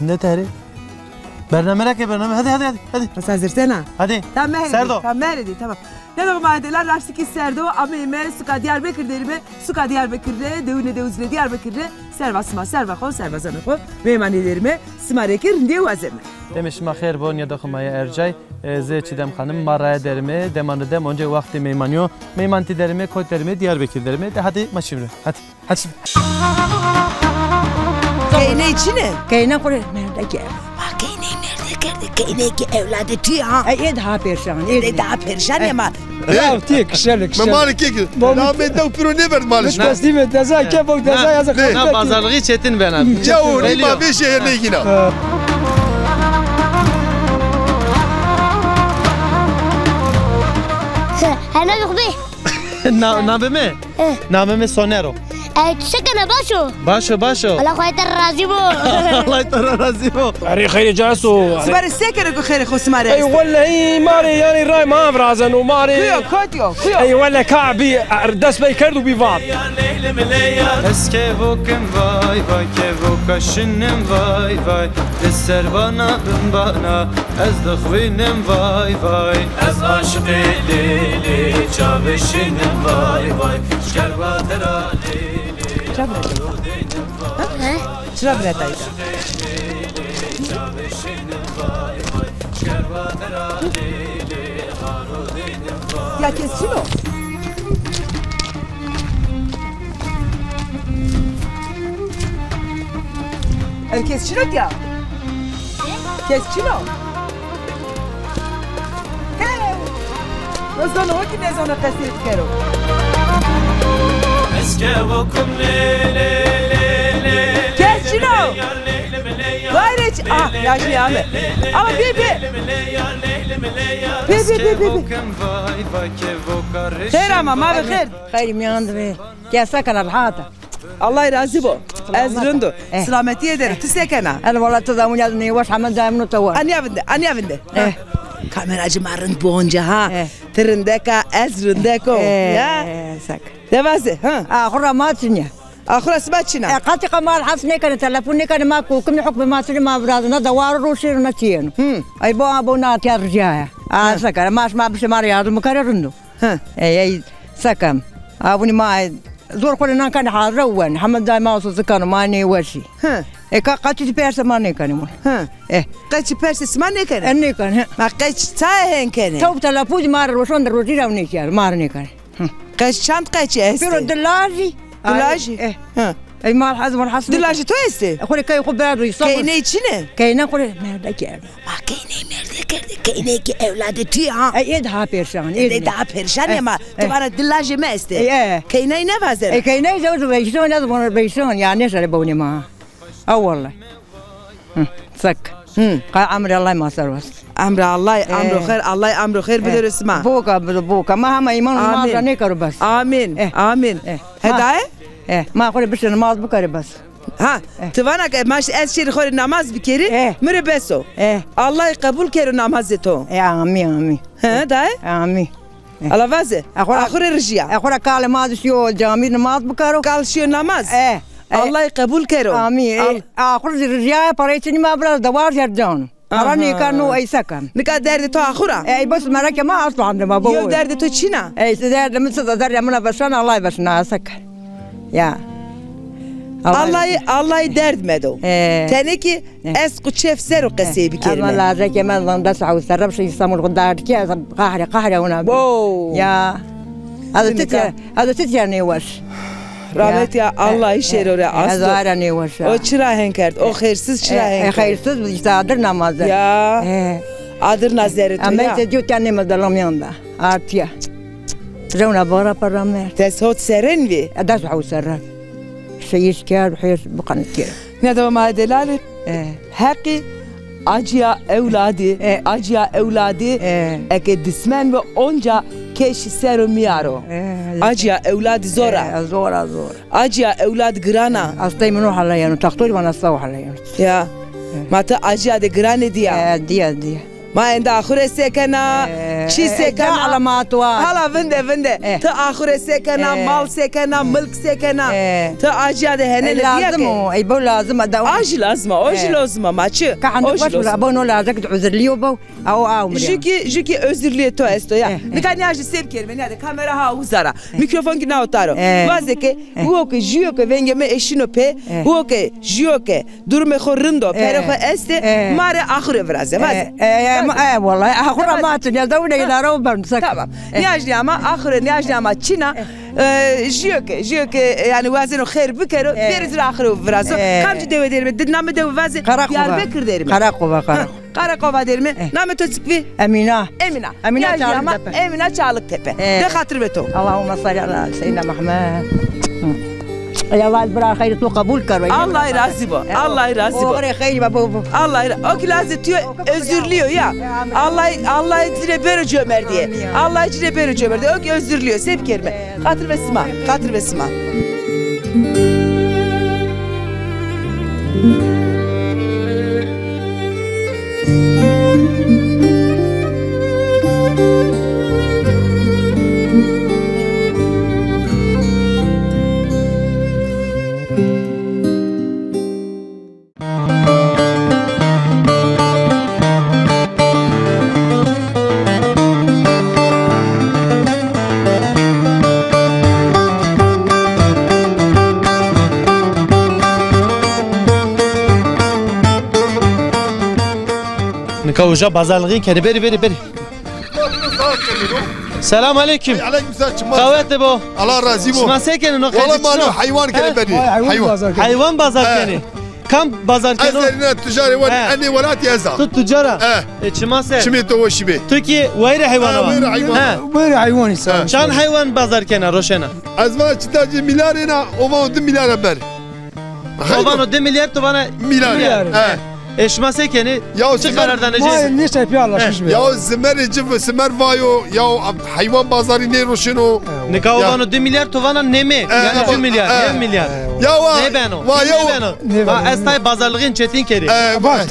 ne teri? Bernamerak ya bername. Hadi. Bas hazırsana. Hadi. Tamam Serdo. Tamam tamam. Ne demek madeler rastiki Serdo ama ime suka Diyarbakır derime suka Diyarbakır'da devune devuzle Diyarbakır'da servasma servakon servazanıko meymanelerime simarekir diye vazeme. Demiş mahir bon ya da khumaya ercay zeyçi dem hanım maraya derime demanı dem önce vakti meymanyo meymanti derime koyt derime Diyarbakır derime de hadi maşimre hadi. Keyne içine? Keyne kore nerede gel? Keyne ki evladı tüy ha. Ay daha perişan. Daha perişan ya ma. Ya tiyek kişerlik. Ben malik kek. Rahmet de piro ne ver malik. Teslim et deza kebok deza yazık. Ne pazarlığı çetin ben abi. Ciao rima bir şehir ne yine. أنا بخبيه Nabime? Nabime Sonero. تسكن باشو Başo. الله خيط الرازيبو Allah tara razı ol. أري خير جاسو. سمار السكر يقول خير خو سمار. أي ولا هي ماري يعني راي ما فرازن وماري. كيو. أي ولا كعبي دس بيكردو بيفاد. Eske vokem vay kevokaşinem vay deser bana ez de xwinem vay ez aşık lili çaveşinem vay şerbadera lili شرب رتايدا يا كيسينو الكيسينو يا كيسينو نزلوا هوكي نزلوا قصير كيرو eske vokem lili كيسينو غيرك يا شيامه ama بيبي خير ama ما بخير خير مياندري كيسكن الحاطة الله razı bu ezrundu selameti eder tüsekena أنا والله تزامن يدني وش حمد دائما نتوه ani avinde kameracı marın bonca ha trindeka ezrundeko ya سك devazı ha آخر ما تنيا ahura smaçina قاتي قمار حسني كان تلفوني كان ما كم حكم ما سري ما برادنا دوار روشير نتيان أي بو ناتي رجايا سكر ماش ما بش ماريا مكررنو أي سكم أبوني ما زور كلنا كان حاروان حمد دائما وصل كانوا ماني وشي قاتي بيرس ماني كانوا قاتي بيرس ماني كان أني كان ما قاتي تاهن كان توب تلفوج مار روشون دروجي روني كير مارني كان قاتي شام قاتي است بيرو دلاجي دلاجي أي مال حزم الحسن دلاجي تو است أخوي كي خبرادو يصبر كينه içine كينا أخوي مردا كير ما كينه مردا كير كينه ki evladı tüy ha أي daha perişan daha perişan ya ma tuvara dلاجي ما است إيه كينه ne vazer كينا يزوج بيشون هذا بون بيشون يعني شر بوني ما والله سك قال عمري الله ما سروس امر الله امر خير الله امر خير بدر اسمع بوكا ما هم إيمان ما راني كرو بس آمين آمين هداية ما أقول بس نماز بكري بس ها توانا ماش أشير خير نماز بكري مري بسو الله يقبل كيرو نماز تو آمين هداية آمين الله فازه آخر رجيا آخر قال ما شو جامي نماز بكرو قال شو نماز الله يقبل كيرو آمين آخر رجيا بريتني ما برا دوار يرجعون أراني كانوا أي سكن نكا درد تو آخرة أي بس مركب ما أصلا عندما بقول يو درد تو تشينا أي درد مثل درد منا بسنا الله بسنا سكن يا الله درد مدو تانيكي اسقو تشيف سيرو قسي بكلمة الله زي كمان ضندس عاوز سرب شيء يسمون غدار كي قهرة هنا يا هذا تتجاني وش Rahmet ya Allah işleri oraya astı. Azarani var. O çırahen kert. O hayırsız çırahen. Hayırsız işte adır namazı. Ya. Adır nazareti ya. Ama işte diyor ki annemiz dalam yanında. Artıya. Travna bara paramer. Teshot seren vi. Das عاوز سرن. شيء كار بحيث بقنت كده. Ne ma delali. Hakkı acıya evladı eke dismen ve onca keşi seru miyaro acıya evladı zora zora acıya evladı grana astay minu halayano taqtul bana saw halayano ya mata acıya de grane diye diye ما عند آخر سكنا çi sekena alamat var. hala vinde ta ahire sekena mal sekena mülk sekena ta aciya de hene ne لازم اي بو لازم aji lazım maçı كعندك واش ولا بونو لازم تعذر لي وبو او Jiki özürlüye to esto ya. Nikani aji sev kelime ne kamera ha uzara. Mikrofon ki na otaro. Vazeke uoke jioke vengeme eşino pe uoke jioke durme khorindo pero este mare ahire vraze vaz. والله اخر ما تنيا دوله الى روبن Tamam. Niyajli ama ahire niyajli ama Çina jioke yani vazeno khair bikero beriz ahire vrazo. Kamcı deve derime diname deve vaze Diyarbakır derime. Karakova Karakova derime. Name to çıkvi. امينه Emine Çağlıktepe. De hatır veto. اللهم صل على سيدنا محمد يا والد برا خير تو قبول كرو Allah razı bu. Allah razı bu. وغير خير بابو Allah o kilazı diyor özürlüyor ya. Allah içine böyle cömert diye. Allah içine böyle cömert diye. O ki özürlüyor. Sev kelime. Hatır ve sima. Nikavuja bazarlığı kedi beri. Selam aleyküm. Aleyküm selam. Kavvet bu. Allah razı olsun. Şma sekenin o Valla manu hayvan kere beni. Hayvan bazar keni. Kam bazar keni. Ezlerine tücari var. Anne velat yazar. Tut tüccara. Şma se. Şimdi to şibe. Türkiye vayre hayvanı var. Vayre hayvan insan. Şan hayvan bazar keni roşena. Azma çıtacı milyarına ovan 2 milyara ber. Ovan 2 milyar to bana milyar. Şma sekeni çıkarardan eceğiz. Vay ne şey piyarlaşmış be. Ya zmer vayo ya hayvan bazarı ne roşeno. Ne kavan 2 milyar to bana ne mi? Yani 2 milyar, 1 milyar. Ya ne ben o? Ne ben o? Estay bazarlığın çetin keri.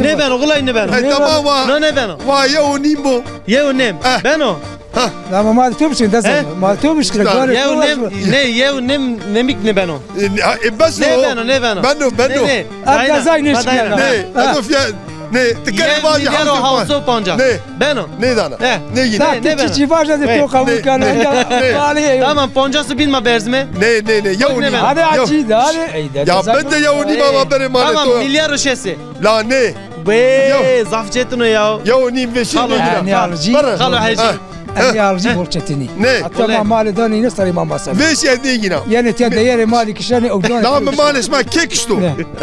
Ne ben o? Gulay ne ben o? Tamam va. Ne ben o? Va ya o nimbo. Ya o nem. Ben o. Ama mal tövbüşün de sen. Mal tövbüşün. Ya o nem. Ne ya o nem nemik ne ben o? Bas ne ben o? Ne ben o? Ben o. Ne? Arkadaşlar ne çıkıyor? Ne? Adofya ne? Tekrar var ya. Ne? Havza panca. Ne? Ben o. Ne dana? Ne yine? Ne ben o? Çivaja de to kabul kanı. Tamam pancası bilme berzme. Ne? Ya o ne? Hadi açıydı hadi. Ya ben de ya o ne baba benim malı. Tamam milyar şesi. La ne? Be zafcetino ya. Ya o ne beşin ne? Ne alıcı? Kalı hacı. Ne alıcı borçetini. Ne? Hatta malı ne sarı masa. Beş yerde yine. Yani te değeri mali kişilerin ogdan. La maliş ma kek işte.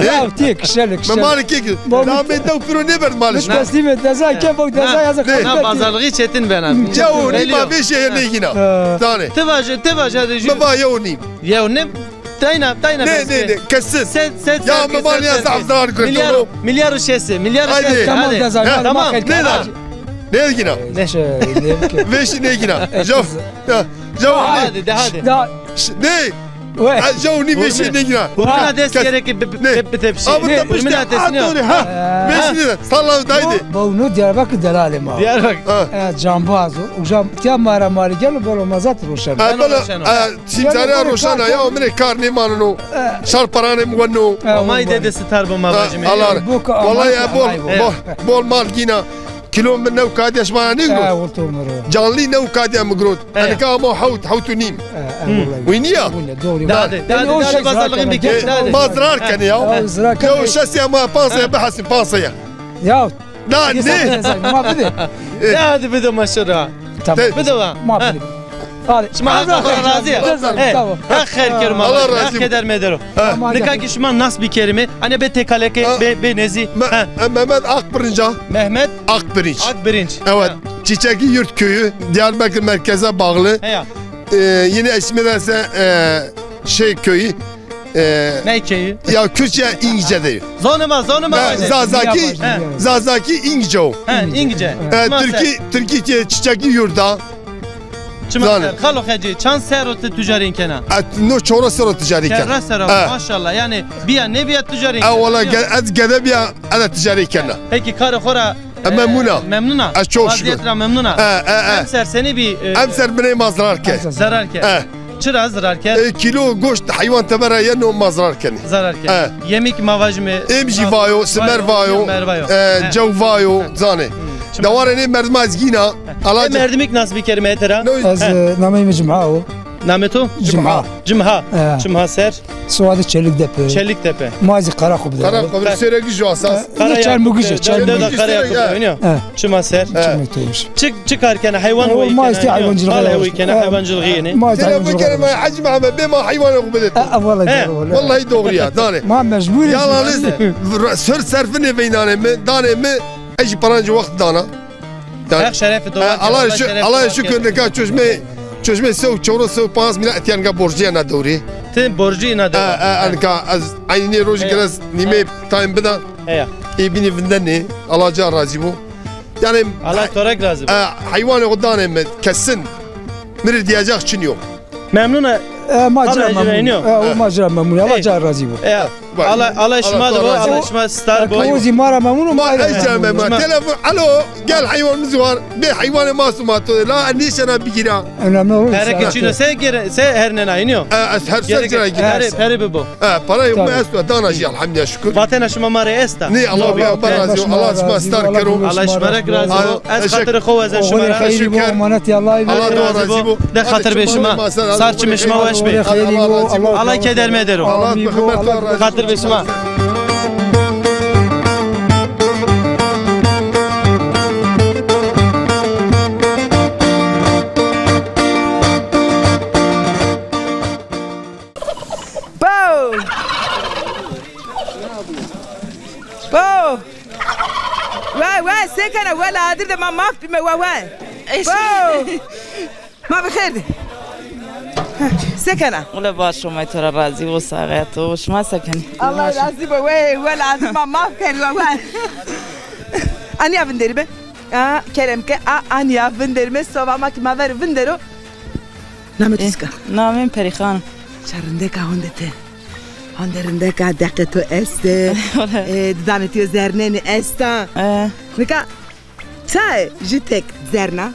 Ya te kişilik. Mali kek. La ben de pro ne ver maliş. Ne teslim et dazay ke bak dazay yazık. Na bazarlığı çetin ben abi. Ya o ne ma beş yerde yine. Tane. Tevaja de. Baba ya o ne? Ya o ne? Tayna. Ne? Kesin. Ya baba ne yazar kırtolo. Milyar şesi. Tamam dazay. Tamam. Ne lan? Ne yine? Ne şey? Beş ne yine? Jav. Hadi. Ne? Javni beşi ne yine? Urmina des gerek bir tepsi. Urmina des ne? Beşi ne? Sallahu daydı. Bu Diyarbakır delali ma. Diyarbakır. Cambazo. Ujam tiam mara mari gel bolo mazat roşan. Simzara roşana ya omre karne manno. Şar parane muvanno. Amay dedesi tarba mabacım. Allah. Vallahi ya bol mal gina. كيلو من نو كاد يشمع نقرو جانلي نو كاد يا مقرود انا كامو حوت نيم وينيا دادي بازارلغين بك بازرار كان يا جو شاسيا ما بانسيا بحسن بانسيا يا لا ني ما بدي دادي بدو مشروع بدو ما بدي شما razı خير كرم الله كدر مدرو نكاكي شما nas bir kelime hani be tekaleke be nezi Mehmet Akbirinca Mehmet Akbirinç evet Çiçekli Yurt köyü Diyarbakır merkeze bağlı yine ismi derse köyü ne köyü ya Kürtçe İngilizce değil Zonuma Zazaki İngilizce o İngilizce Türkiye Çiçekli Yurt'ta خالو خجي چند سرات تجاری کنه نو چورا سرات تجاری کنه چرا سرات ماشاءالله یعنی بیا نه بیا تجاری اولا از گده بیا انا تجاری کنه پeki کار خورا Memnuna. Memnuna. Çok şükür. Vaziyetler memnuna. Emser seni bir... Emser bine mazrar ke. Zarar ke. Çıra zarar ke. Kilo goşt hayvan tebera yeno mazrar ke. Zarar ke. Yemek mavaj mı? Emji vayo, semer vayo, cev vayo, zane. Davarene merdma azgina. Merdimek nasıl bir kelime etera? Az nameyim cumha o. Nameto? Cumha. Cumha. Cumha ser. Suadı Çeliktepe. Çeliktepe. Mazi Karakub'da. Karakub'da süregi şu asas. Çelmugücü. Cumha ser. Çıkarken hayvan o mazi hayvancılık. Hayvancılık yeni. Telefon kelime hacim ama bema hayvan okubedet. Vallahi doğru ya. Dane. Ma mecbur. Yalanız. Sır serfine beynane mi? Dane mi? Eji paranca vakti dana. Allah şükür ne kadar çözme sev çorun sev 5 milyar etiyan borcu na doğru. Sen borcu na doğru. Anka az aynı roji biraz nime time bida. Bini vinden ne? Allah razı bu. Yani Allah torak razı. Hayvanı odane mi? Kesin. Mir diyecek için yok. Memnuna. Macera memnun. O macera memnun. Allah razı bu. Allah işma da bu. Allah işma star bu. O zimara memnun. Ma ecem ma telefon. Alo gel hayvanımız var. Bir hayvanı masumat. La nişana bigira. Önemli olur. Her geçine se her ne iniyor. Her sene gider. Her bu. Para yok mu estu danacı elhamdülillah şükür. Vatana şuma mare esta. Ne Allah bir Allah razı. Allah işma star kero. Allah işma razı. Az hatır xova şuma. Allah razı bu. De hatır beşima. Sarçı mişma ve şbe. Allah keder mi eder o? Hatır beşima. واه سكنة ولا عادل ما في ما واه ما بخير سكنة ولا باشو ما ترى رازي وصاغات وش ما سكن الله رازي واه ولا عادل ما في واه أنا أفندر به كلام أنا أفندر به سوا ما كم أفر أفندره نام تسكا نامين بريخان شرندك هندته هندرندك دقتو است دانتيو زرنين استا نكا تاي جيتك زرنا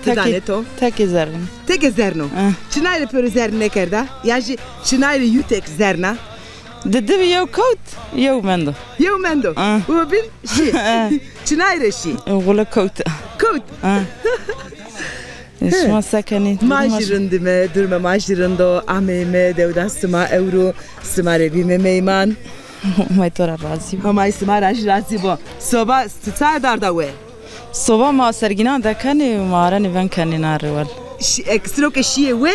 دانتو تاكي زرن تاكي زرنو شناير بيرو زرنه كردا ياجي شناير يوتك زرنا ددب يو كوت يو مندو وبين شي شناير شي ولا كوت شما سكني ماجرندمه درما ماجرندو اميمه دوداستما اورو سماربي ميمان ما ترى رازي ما اسمع رازي بو صبا تصادر داوي صبا ما سرگينا دكني مارن وين كني نارول اكستروك شي وي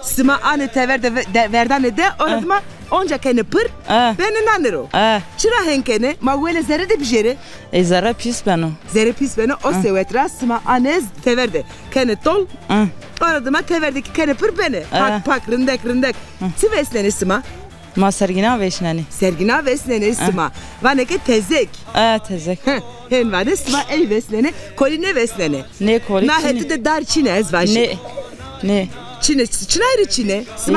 سما انا تورد verdane de onatma onca kene pır ben nanero çıra henkene ma wele zere de bijere zere pis beno o sevetra sma anez teverde kene tol onatma teverdeki kene pır beni pak rindek siveslene sma ma sergina veşneni sma vaneke tezek hen vane sma ey veslene koline veslene ne koline na hette de darçine ez vaji ne Çine.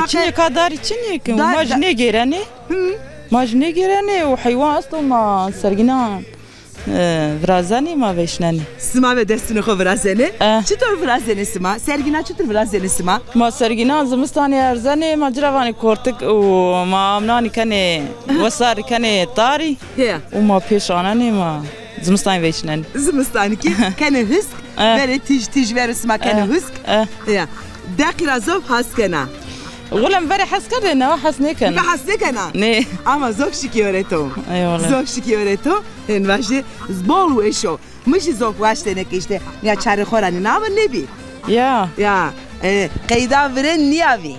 Çine kadar içine ki majne gerene. Majne gerene o hayvan asla ma sergina vrazani ma veşnani. Sma ve destini ko vrazani. Çıtır vrazani sma. Sergina çıtır vrazani sma. Ma sergina zımstani erzani macravani kortuk o ma amnani kane vasar kane tari. O ma peşanani ma zımstani veşnani. Zımstani ki kane hısk. Vere tij vere sma kane hısk. Ya. داخل زوج حسكنا ولا مبارح حسكنا حسنكنا حسنكنا ني اما زوج شكيورتو اي والله زوج شكيورتو ان واجي زبول وشو مش زوج واشتنك işte ya çare khorani ne var ne bi ya qeyda veren niyavi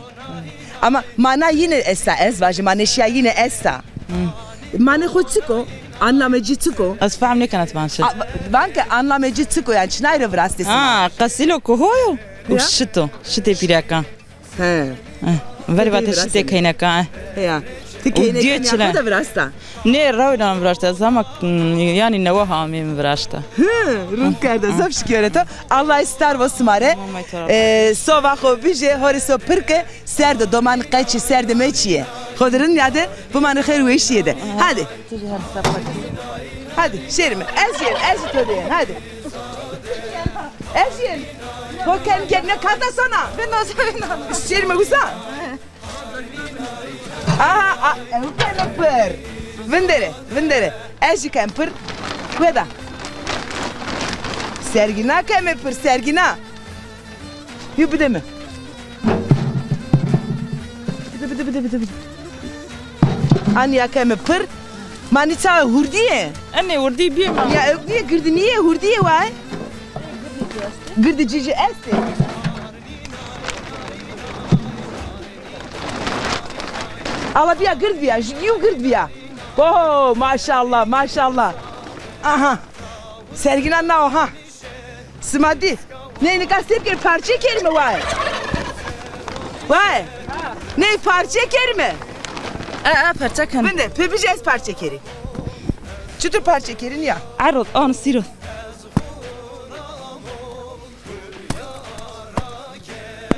ama mana yine esa ez vaji maneşya yine esa mane khotsiko anlamacı çıko az fahmne kanat banşet banka anlamacı çıko yani çnayre vrastesi qasilo kohoyo وشتو شتي بيراكا فالي بات شتي كايناكا يا تكينك يا خد براستا ني راودا براستا زعما يعني نوها من براستا رونكادا زوفش كيورتو الله يستر وسماره سووا خو بيجي هوريسو بركه سرد دومان قاچي سرد مچيه خودرن ياده bu manı خير ويشيده hadi Hadi şerime. Ez töreyin. Hadi. Ez yen. Koken kendine kata sana. Ben de sana. Şerime gusa. Aha, evken pır. Vendere. Ez kemper. Veda. Sergina kemper, Sergina. Yubide mi? Bide. Anya kemper. Manita hurdiye. Anne hurdi bir mi? Ya evliye girdi niye hurdiye vay? Girdi cici esti. Ala biya girdi biya, jidiyo girdi biya. Oh maşallah. Aha. Sergin anna oha. Smadi. Ne kasep bir parça kelime vay. Vay. Ne parça kelime? Parça kan. Ben de pepeceğiz parça keri. Çıtır parça kerin ya. Arot, on siro.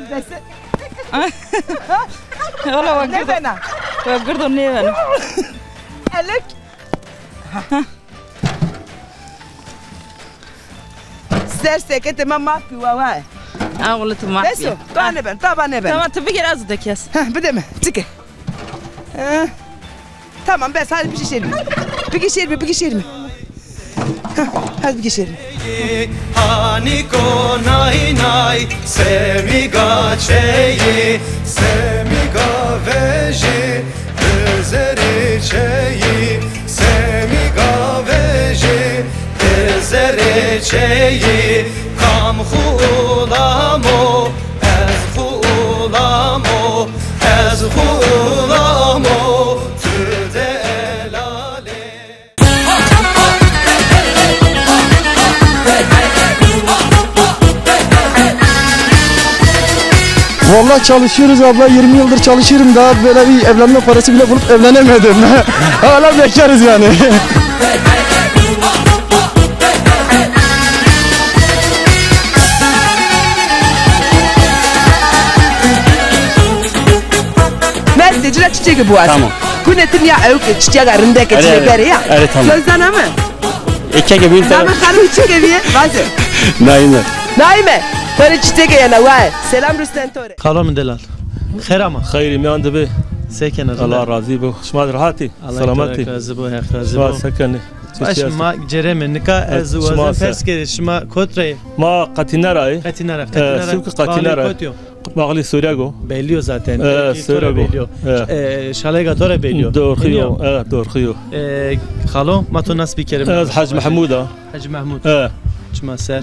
Dese. Ola bak. Ne bana? Bak gırdım ne bana? Elek. Serse tamam mafi vay. Ağlı tamam. Beso. Tane ben. Tamam tabii ki az da kes. Bir de mi? Çıkı. Tamam ben sadece bir geçelim mi? Hadi bir geçelim. Haniko nay semiga çeyi semiga veji özeri çeyi semiga veji özeri çeyi kam hulamo ez hulamo tüde Vallahi çalışıyoruz abla, 20 yıldır çalışıyorum, daha böyle bir evlenme parası bile bulup evlenemedim. Hala bekarız yani. Mert decile çiçeği bu az. Tamam. Kunetin ya evke çiçeği arındaki çiçekleri ya. Evet tamam. Sözden ama. İki gibi bir Zaman hanım çiçeği bir bazı. Naime. Böyle çiçeği yana vay. Selam Rüstem Tore. Kalom delal. Khairama. خير میان دبی Seken الله راضی بو شما راحتی سلامتی شما سکنی باش ما جرم نکا از وزن پس که شما کتره ما قتینا رای سوق قتینا رای باقلی سوریا گو بیلیو zaten سوریا گو شاله داره بیلیو دورخیو خالو ما تو ناس بکرم از حاج محمود حاج محمود شما سر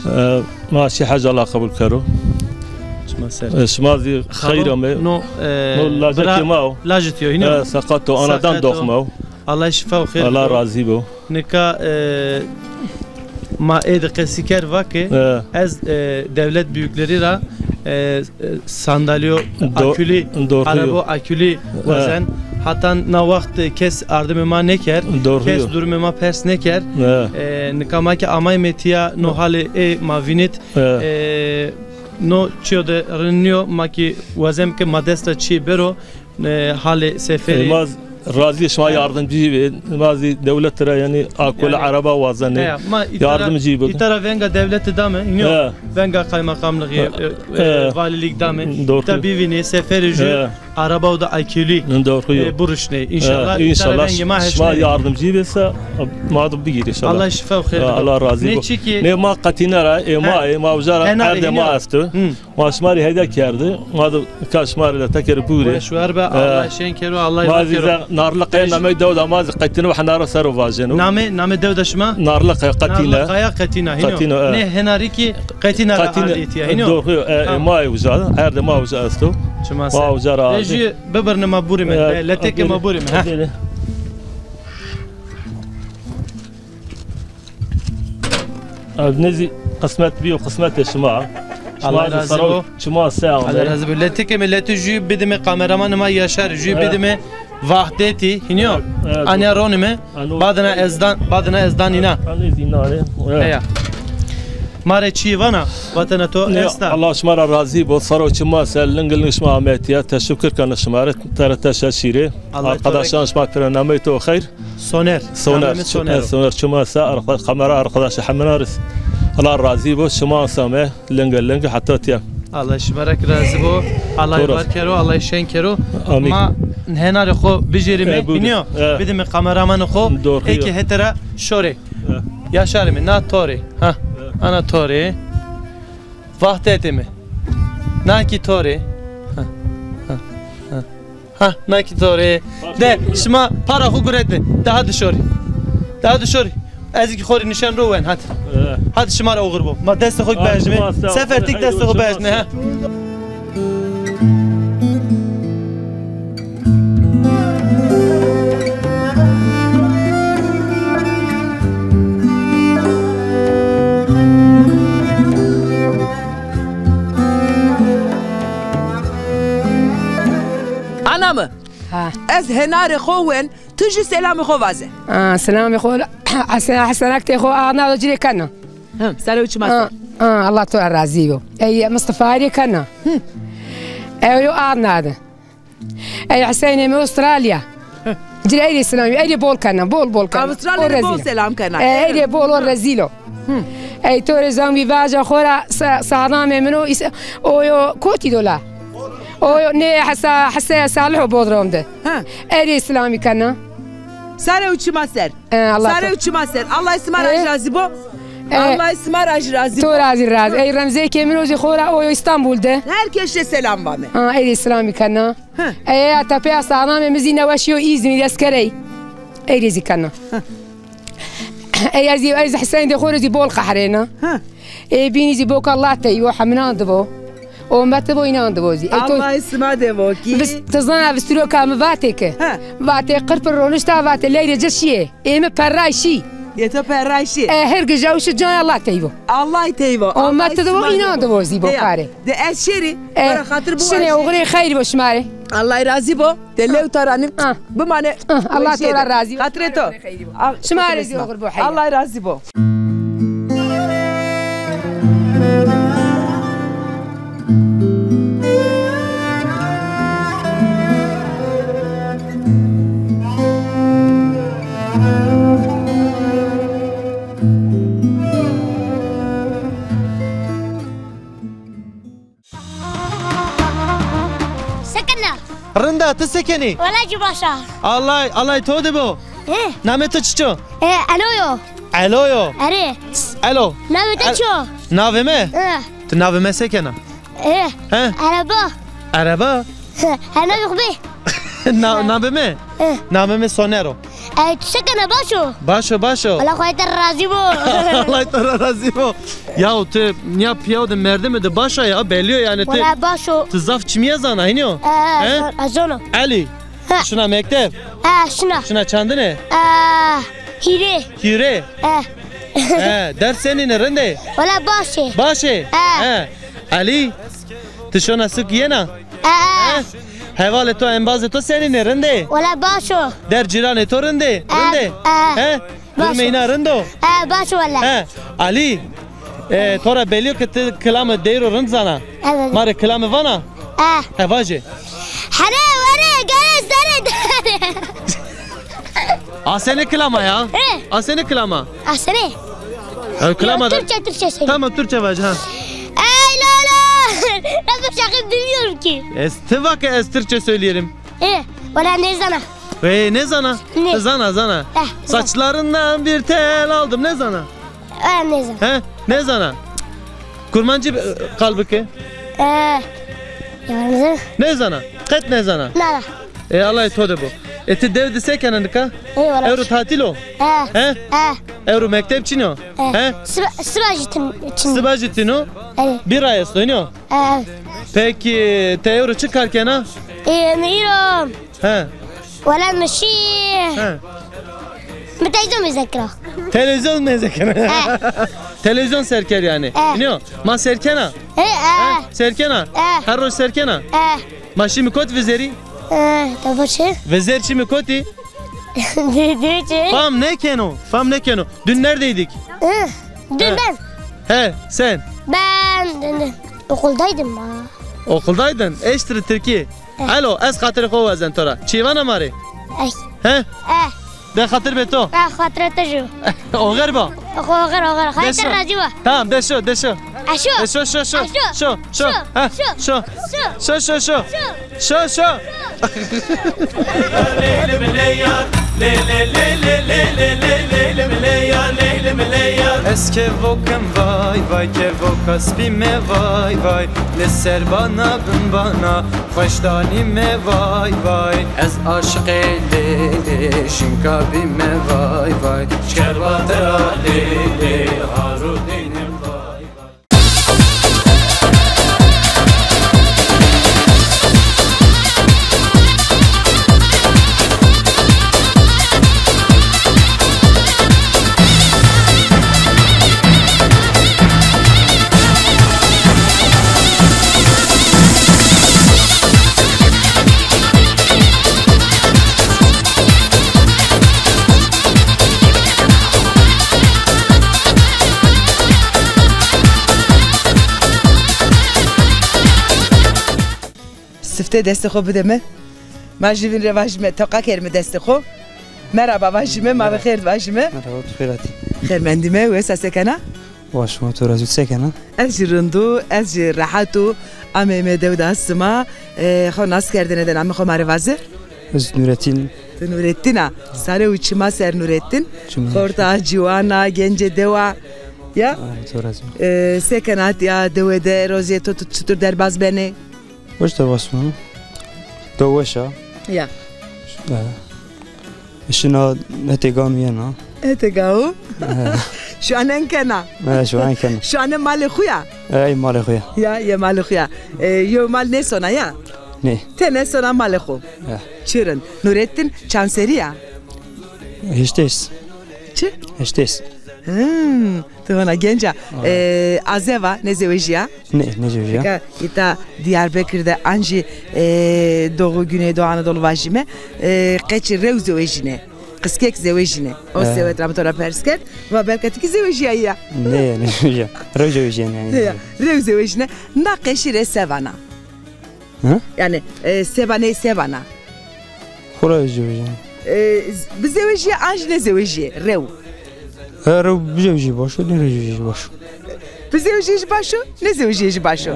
ماشي حاجه الله قبول کرو شما زي خير نو لاجتي ماو لاجتيو هنا سقطوا انا دان دوخمو الله يشفى وخير الله راضي بو نكا ما ايد قسيكر واكي از devlet büyükleri ra sandalyo akülü araba akülü vazen hatta na vakt kes ardımıma neker kes durumıma pers neker nikama ki amay metiya no hale mavinit no çio de renio maki vazem ke modesta çi bero hale seferi razı şuma yardımcı ve bazı devletlere yani akıl araba vazanı yardımcı bu. İtara venga devleti dame ino venga kaymakamlığı valilik dame tabi vini seferi araba da akili buruşne inşallah şuma yardımcı vese madem bir inşallah Allah şifa ve hayır Allah razı bu ne ma qatinara ma wazara erde ma astı ma şmari heda kerdi madem kaşmari da teker bure şu arba Allah şenkero Allah ybakeru نارلقي نامي دولة ما قتينا وحنا راسر وفاجنو نامي دولة شما نارلقي قتينا قتينا هنا نه هناريكي قتينا عاديتي هنا ما وزاد عرض ما وزادستو ما وزاد يجي ببرنا مبوري من لا تك مبوري من نزي قسمت بي وقسمت الشماع الله رازقو شما ساعة الله رازقو لا تك لا تجي بدم كاميرامان ما يشار جي بدم vahdeti hiniyo anya ronime badana ezdan ina ya Mare çiğ vana vatana to esta. Allah şmara razı bol saro çima sel lingil şma ametiya teşekkür kan şmara tarata şashire arkadaşlar şma prename to hayır. Soner. Soner çima sa kamera arkadaş hamnaris. Allah razı bol şma same lingil hatta tiya. Allah şmarak razı bol. Allah barkero Allah şenkero. Ma henar xo bijerime biniyor. Bidim kameraman xo eki hetera şore. Yaşarım na tori. Ha. Ana tori. Vahdetimi. Naki tori. Ha naki tori. De şma para xo guretme. Daha dışarı. Daha dışarı. Ezik xori nişan roven hadi. Hadi şmara oğur bu. Ma deste xo bejme. Sefer tik deste xo bejne ha. Anamı. Ez henare xowen tujü selamı xo vaze. Selamı xo. Hasanak te xo ana da jire kana. Sara uç mas. Allah to razı. Ey Mustafa ari kana. Ey yo anada. Ey Hüseyin mi Avustralya. Jire ey selam ey bol kana bol kana. Avustralya bol selam kana. Ey bol o razilo. Ey to rezam vi vaja xora sağlam memnu o yo koti dola. O ne hasa salih bodrum de. Eri İslami kana. Sare uçmaser. Sare uçmaser. Allah ismar razı bu. Allah ismar razı. To razı. Ey Ramzi kemin ozi khora o İstanbul'da. Herkese selam var mı? Eri İslami kana. Ey atape sağlam mezine vaşiyo İzmir askeri. Eri zikana. Ey aziz Hüseyin de khora zi bol qahrena. Ey bini zi bok Allah te yo hamnan de bu. O mete bo inan dvozi. Allah isma devo ki. Bes tazana vestiro kam vateke. Vate qirp ronishta vate leyre jashiye. Eme perrayshi. Yeto perrayshi. Her gejawş can Allah teyvo. Allah teyvo. O mete bo inan dvozi bo kare. De eşeri. Para hatır bu. Sene ogri khayr bo şmare. Allah razı bo. De lev taranim. Bu mane. Allah tola razı. Hatreto. Şmare zi ogri bo hayır. Allah razı bo. Rında tsekeni. Valla başa. Allah to de bu. Name to çiço. Aloyo. Aloyo. Are. Alo. Name to ço. Nave me? Tu nave me sekena. Araba. Araba. Ana yok be. Nave me? Nave me Sonero. Sekena başo. Başo. Allah koyta razı bu. Allah tara razı bu. Ya te niye piyade merdeme de başa ya belliyor yani te. Valla başo. Tu zaf çimiye zana iniyor. Azono. Ali. Şuna mektep. Şuna çandı ne? Hire. Ders senin nerede? Valla başı. Ali. Tu şuna sık yena. Heval to embaz to senin nerede? Valla başo. Der ciran to rende. Durmayına rendo. Başo valla. Ali. Tora belliyor ki te kılamı deyro rend zana. Evet. Mare kılamı vana. Hevaje. Hare gare sare. Asene kılama ya. Asene kılama. Asene. Kılama da. Türkçe söyle. Tamam Türkçe vaje ha. Ey lala. Ben bu şarkıyı bilmiyorum ki. Estiva ki Türkçe söyleyelim. Valla ne zana? Ne zana? Ne? Zana. Saçlarından bir tel aldım ne zana? Ne zana? Ne zana? Kurmancı kalbi ki? Ne zana? Ket ne zana? Nada. Allah etode bu. Eti devdi sekenin ka? Euro tatil o? Euro mektep çino? Sıbacıtin o? Bir ay estoyno? Peki te euro çıkarken ha? Mirom. Valla meşi. Televizyon mezekera. Televizyon serker yani. Biliyor? Ma serkena. Serkena. Her roz serkena. Ma şimdi kot vezeri. Vezer şimdi koti. Fam ne keno? Dün neredeydik? Dün ben. He sen? Ben okuldaydım ha. Okuldaydın. Eştir Türkiye. Alo, ez hatır kovazen tora. Çivana mari? He? De hatır beto. Hatır tejo. O garba. Ogar. Hayır raciva. Tamam, de şu. Aşo. Şu. Eske vokem vay ke vokas me vay le ser bana bin bana hoşdani me vay ez aşık le şinka me vay şerbatra le harudinim vay. Sifte deste xo bideme. Majivin revajime taqa kerme deste xo. Merhaba vajime, ma khair vajime. Merhaba, خيراتي. خير مندمه ويسا سكنه. واش ما ترازو سكنه. اجرندو راحتو امامه دودا السما خو ناس کردن دن ام خو مروازه. از نورتين. Nurettin'a. Sarı uçma ser Nurettin. Korta Ciwana gence deva. Ya. Sekenat ya devede rozeto tutur derbaz beni. Hoş da basma. Doğuşa. Ya. İşina netegan yana. Etegao. Şu an enkena. Şu an enkena. Şu an mali xuya. Ay mali xuya. Ya mali xuya. Yo mal ne sona ya. Ne? Te ne sona mali xu. Çırın. Nurettin Çanseri ya. Hiçteyiz. Çı? Hiçteyiz. Tığına genca. Azeva ne zevejiya? Ne zevejiya? İta Diyarbakır'da anji Doğu Güneydoğu Anadolu vajime kaçı rev zevejine. Kıskek zevejine. O sevet ramtora persket. Ve belki zevejiya ya. Ne zevejiya? Rev zevejine. Rev zevejine. Na kaşire sevana. Yani sevana. Kura zevejine. Bu zevejiya anji ne zevejiye? Rev. Rev zevjiye başo ne zevjiye başo. Bu zevjiye başo ne zevjiye başo.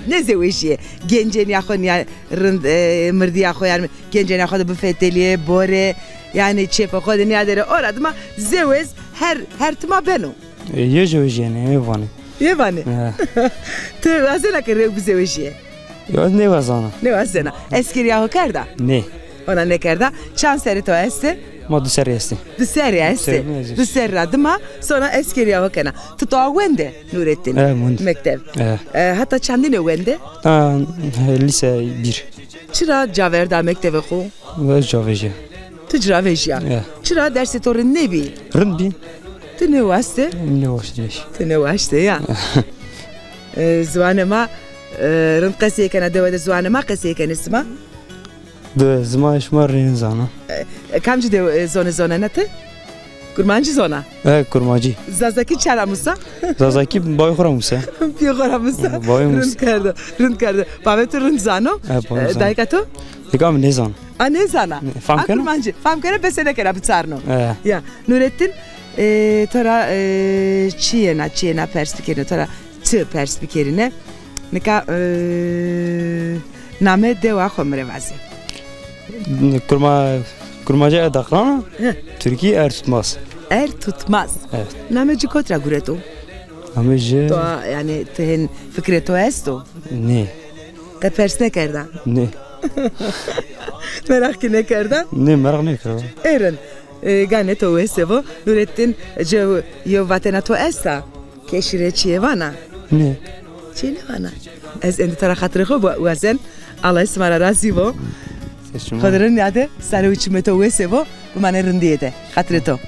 Ne zevjiye. Gencen yaxon ya rınd mırdi yaxon yani gencen yaxon da bu feteliye bore yani çepe kodun ya dere orada ma zevez her tıma beno. Ye zevjiye ne evani. Evani. Te azena ki rev bu zevjiye. Ya ne vazana. Ne vazana. Eskeri yaxon kerda. Ne. Ona ne kerda? Çanseri to esse. Ma dışarı esti. Dışarı esti. Dışarı adıma sonra eskeri yaxon kena. Tuto wende Nurettin. Mektep. Hatta çandine wende. Lise 1. Çıra caverda mektebe xo. Ve caveji. Ticra vejiya. Çıra dersi torun ne bi? Rın bi. Tu ne vaste? Ne vaste. Tu ne vaste ya. Zvanema rın qasiye kana devede zvanema qasiye kana isma. De zma işmar zana. Kamcı de zona nete? Kurmancı zona. Kurmacı. Zazaki çara musa? Zazaki boy musa. Boy musa. Boy musa. Rın kardı. Pavetu rın zano. Daikato? Dikam ne zan. A ne zana? Famkena? Kurmancı. Famkena besene kera bitsarno. Ya. Nurettin tora çiyena perspikerine tora tı perspikerine. Nika name deva xomre vazi. Kurmacı adakrana. Türkiye er tutmaz. Er tutmaz. Evet. Nameci kotra gureto. Nameci. To yani tehen fikreto esto. Ne? Kat persne kerda. Ne? Merak ki ne kerda? Ne merak ne kerda? Eren. Gane to esevo. Nurettin jo vatena to esta. Keşire çiyevana. Ne? Çiyevana. Ez endi tara hatırı xo vazen. Allah ismara razı vo. Xodrın yadı sarı uçme to esevo. Bu mane rındiyede. Hatırı to.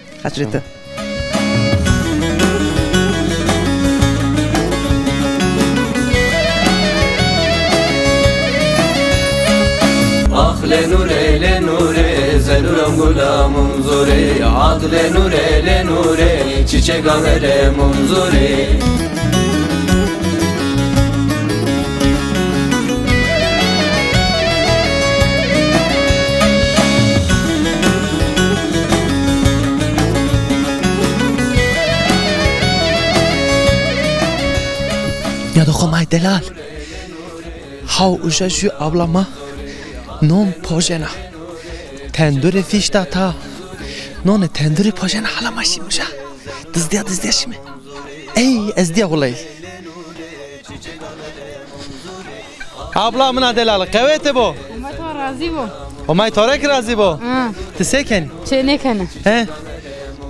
Ah le nure zenuram gulamum zor nure Adle nure le nure Çiçek vere munzuri Ya da komay delal. Hav uşa şu ablama non pojena. Tendüre fişta ta. Non tendüre pojena halamaşim uşa. Dızdiya şimdi. Ey ezdiya kolay. Ablamın adelalı kavete bu. Omay to razı bu. Omay torek razı bu. Tiseken. Çe ne kana? He?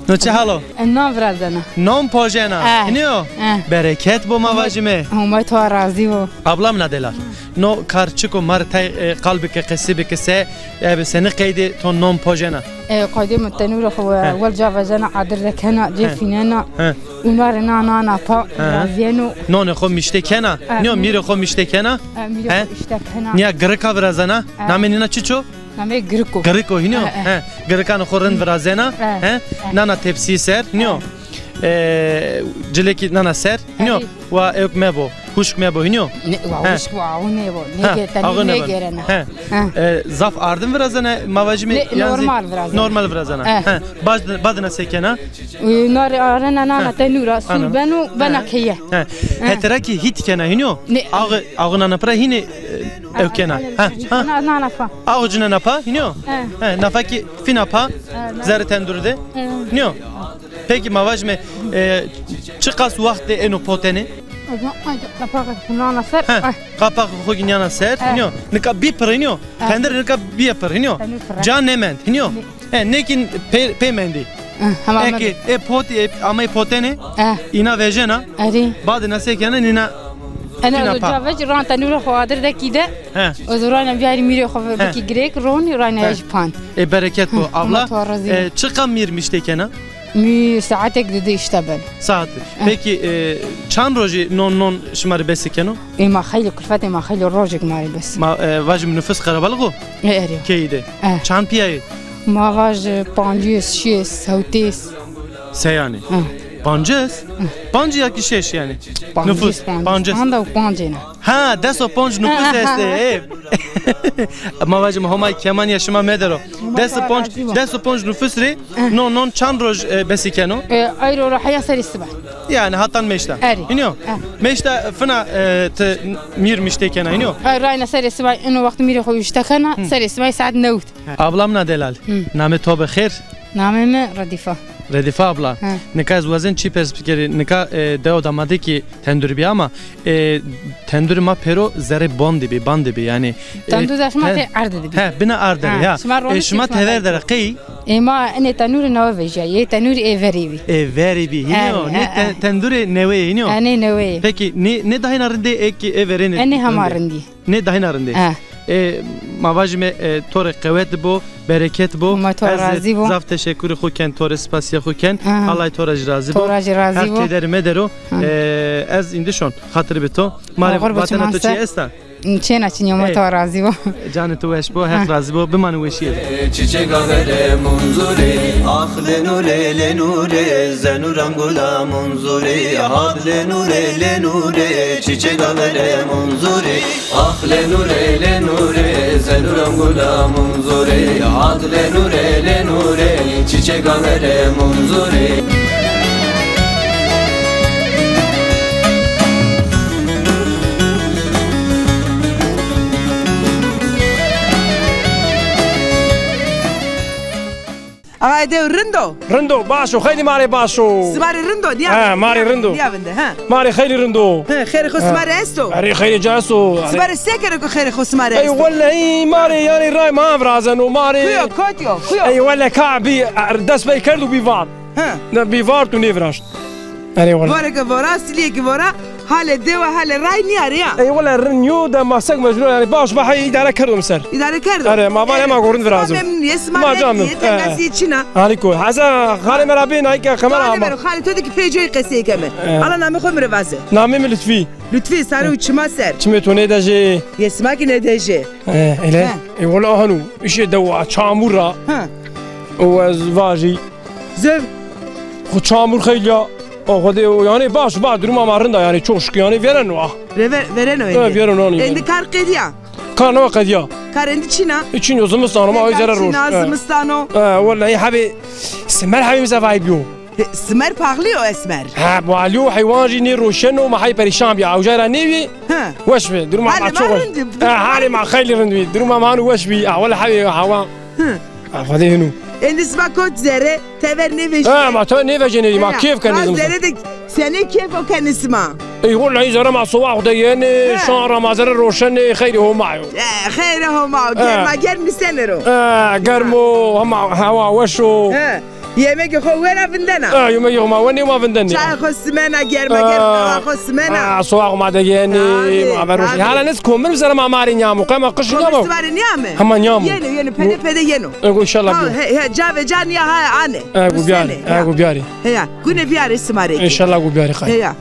No çe halo? Non vrazana. Non pojena. İniyor? Bereket bu mavacime. Omay to razı bu. Ablam nadelar. No karçıko martay kalbike qesibike se seni qeydi ton non pojena. قادم التنور هو والجافزنا عدر كنا جفيننا ونارنا نانا با رازينو نون خو مشتكنا نيو ميرو خو مشتكنا مشتكنا نيا غركا برازنا نامنينا چچو نامي غركو غركو هينو غركان خورن برازنا نانا تepsi ser نيو جلكي نانا ser نيو و اك مبو Kuşk mı bu hiniyor? Kuşk bu ne bu? Ne gerene? Zaf ardın virazana mavacı mı? Normal virazana. Normal virazana. Badına sekena? Nar arana nana tenura sulbenu benakiye. Heteraki hit kena hiniyor? Ağına napra hini evkena. Nana nafa. Ağucuna napa hiniyor? Nafaki finapa zerre tendürde hiniyor? Peki mavacı mı? Çıkas vakti enu poteni? Kapak koyun yana ser, niyo. Nika bir per niyo. Tender nika bir per niyo. Can nement niyo. Nekin paymendi. Eki poti ama potene. İna vejena. Badı nasıl kena nina. أنا أزوجها ران تنور خوادر ده كده أزورنا بياري ميري خوف بكي غريك رون رانا يجبان. Bereket bu abla. Çıkan mirmişte kena. Mi saatek dedi işte ben. Saat. Peki çan roji non şmari besi keno? ما خيل كلفات ما خيل الروج ماري بس. ما واجب نفس قربالغو؟ إيه. كيده. çan piyayı? ما واج بانجيس شيس هوتيس. Yani. Pances? Panci ya ki şeş yani. Nüfus. Pances. Anda pancena. Ha, deso panc nüfus este. Mavacım homay keman yaşıma medero. Deso panc nüfus re. Non çan roj besikeno. Ayro rahaya sarısı var. Yani hatan meşta. İniyor. Meşta fına mir miştekena iniyor. Rayna sarısı var. İnu vakti miri koyuştakana sarısı var saat nevt. Ablam nadelal. Name tobe khair. Nameme Radifa. Radifa abla. Nika vazin çi perspektifi nika deo damade ki tendür bi ama tendür ma pero zere bandi bi yani. Tendür da şma te ardı bi. He bina ardı ya. Şma tever der qi. Ema ne tendür ne veja ye tendür everi bi. Everi bi. Yino ne tendür neve yino. Ane neve. Peki ne dahin arındı ek evereni. Ane hamarındı. Ne dahin arındı. Mavajme tore kuvvet bu, bereket bu. Zaf teşekkür xuken tore spasiya xuken. Allah tore razı bu. Her keder medero. Az indi şon. Hatır bito. Mari vatana to çi esta. Çena çinyama to razı bu. Canı to eş bu, her razı bu. Biman weşiye. Çiçek vere munzuri, ah lenure lenure, zenurangula munzuri, ah lenure, çiçek vere munzuri, ah lenure, zenurangula munzuri, ah lenure, çiçek vere munzuri. Haydi rindo. Rindo başo, خیلی ماری başo. Smari rindo diye. Ha, mari rindo. Diye bende ha. Mari خیلی rindo. Ha, خیلی خو smari esto. Ari خیلی جاسو. Smari sekere ko خیلی خو smari esto. Ay wallahi mari yani ray ma avrazan و mari. Kuyo kotyo, kuyo. Ay wallahi ka'bi dast bay کرد و بیوار. Ha. Ne بیوار تو نیفراشت. Ari wallahi. Vora ke vora, siliye ke vora. Hale deva hale ray niyari ya. Ay wallahi رنيو ده ما سق مجنون يعني باش بحي idare kردم سر. İdare kردم. Ari ma bana ma gorun vrazım. Memnun yesmari. Yetengasi içina. Hariko. Haza khale merabin ay ka kamera ama. Khale khale to dik pejoy qesiye kemer. Ala nami khom revazı. Namim Lütfi. Lütfi sarı uçma ser. Çime to ne deje. Yesmaki ne deje. Ele. Ay wallahi hanu. İşe dewa çamura. وز واجی زب خود چامور خیلی خود یعنی باش بعد درما مارندا یعنی چوشک یعنی ورن وا ورن ورن اونی اند کار قدیا کار نو قدیا کار اند چینا için o زمستانو ما ayzara روش زمستانو والله حبي سمر حبي مسافاي بيو سمر پاغلی او اسمر ها والو حيوان جيني روشن وما حي بريشان بيا او جايرا نيبي واش بي درما مع شغل حالي مع خيلي رندوي درما ما واش بي ولا حبي حيوان خذي هنو اند اسما كوت زره تبر نيفج ما تو نيفجني ما كيف كان زره دك سنه كيف كان اسما اي والله زره مع صواع ديان شعر ما زره روشن خيري هو معه خيره هو معه ما جرم سنرو قرمو هم هوا وشو yemek خو وين فندنا yemek ما وين ما فندني شاي خو سمنا جرم خو سمنا صواع ما دياني ما بروش هلا ناس كومن زره ما ماري نيامو كما قش نيامو هم نيامو ينو بده ينو ان شاء الله هي جاب جاني هاي انا اقو بياري هي كنا بياري اسماري ان شاء الله اقو بياري خير هي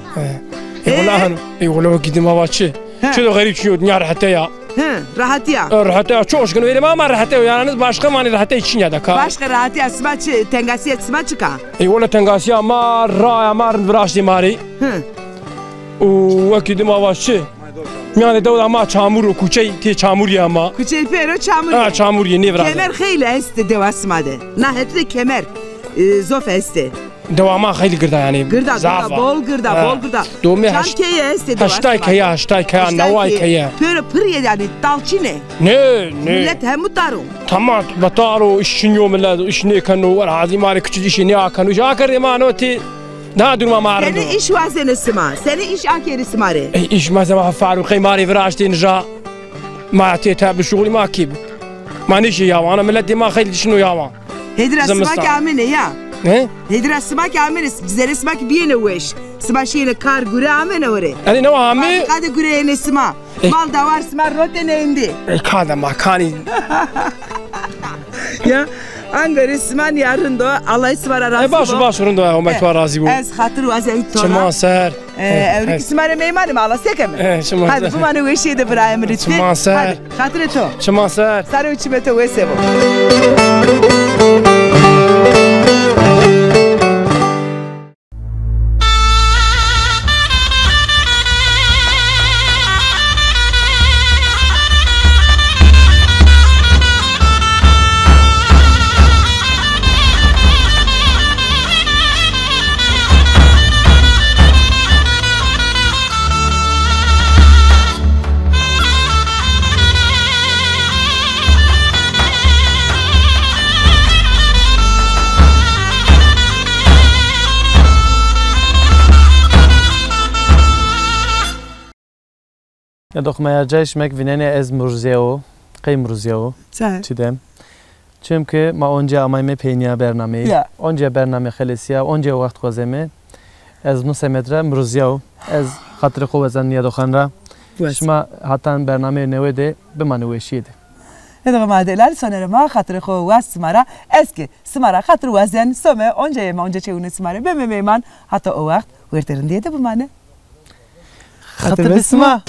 والله انا والله كده ما باتشي شنو غريب شو دنيا حتى يا راحتيا çoğuş gün öyle ama rahatya yani başka mani rahatya için ya da ka başka rahatya smaçı tengasiye smaçka ولا تنقاسيا ما رايا ما براشتي ماري واكيد ما واشي يعني دولا ما çamur kuçay ti çamur ya ma kuçay pero çamur çamur ye ne biraz kemer خیلی است دواسماده نه هتر kemer zof است دوما خیلی گردا yani گردا bol gırda دومی هشتای است هشتای kaya نوای kaya pero pır yani dalçine ne millet hem mutarım tamam bataro işin yok millet işini kanu var azim var küçük işini ya kanu şakır ma noti daha durma mağarın seni iş vazen isma seni iş akeri ismare iş ما زما فعلوا خيماري فراشتي نجا ما اتيتها بشغلي ما كيب مانيش يا وانا ملتي ما خيل شنو يا هدر اسمك امنه يا هدر اسمك امنه زر اسمك بينه وش سماشينه kar gure amene ore yani ne var mi hadi gure en isma mal da var isma rotene indi kada makani ya Angar isman yarın da Allah ismara razı olsun. Baş rında o mekvar razı bu. Ez hatırı az evtona. Çman ser. Evrik ismara meymanım Allah sekeme. Çman ser. Hadi bu manı veşi de Ibrahim lütfen. Çman ser. Hadi hatırı to. Çman ser. Sarı içime to vesevo. یا دخمه جایش مک ویننه از مرزیو قیم مرزیو چیدم چون که ما اونجا امایمه پینیا برنامه اونجا برنامه خلاصیا اونجا وقت خوازمه از 9 متر مرزیو از خاطر خوب زن یا دخان را شما حتی برنامه نویده به من وشیده ادغام عدلال سنر ما خاطر خو واس سمارا اسکه سمارا خاطر وازن سومه اونجا ما اونجا چونه سماره به میمان حتی او وقت ورترن دیده بمانه خاطر بسما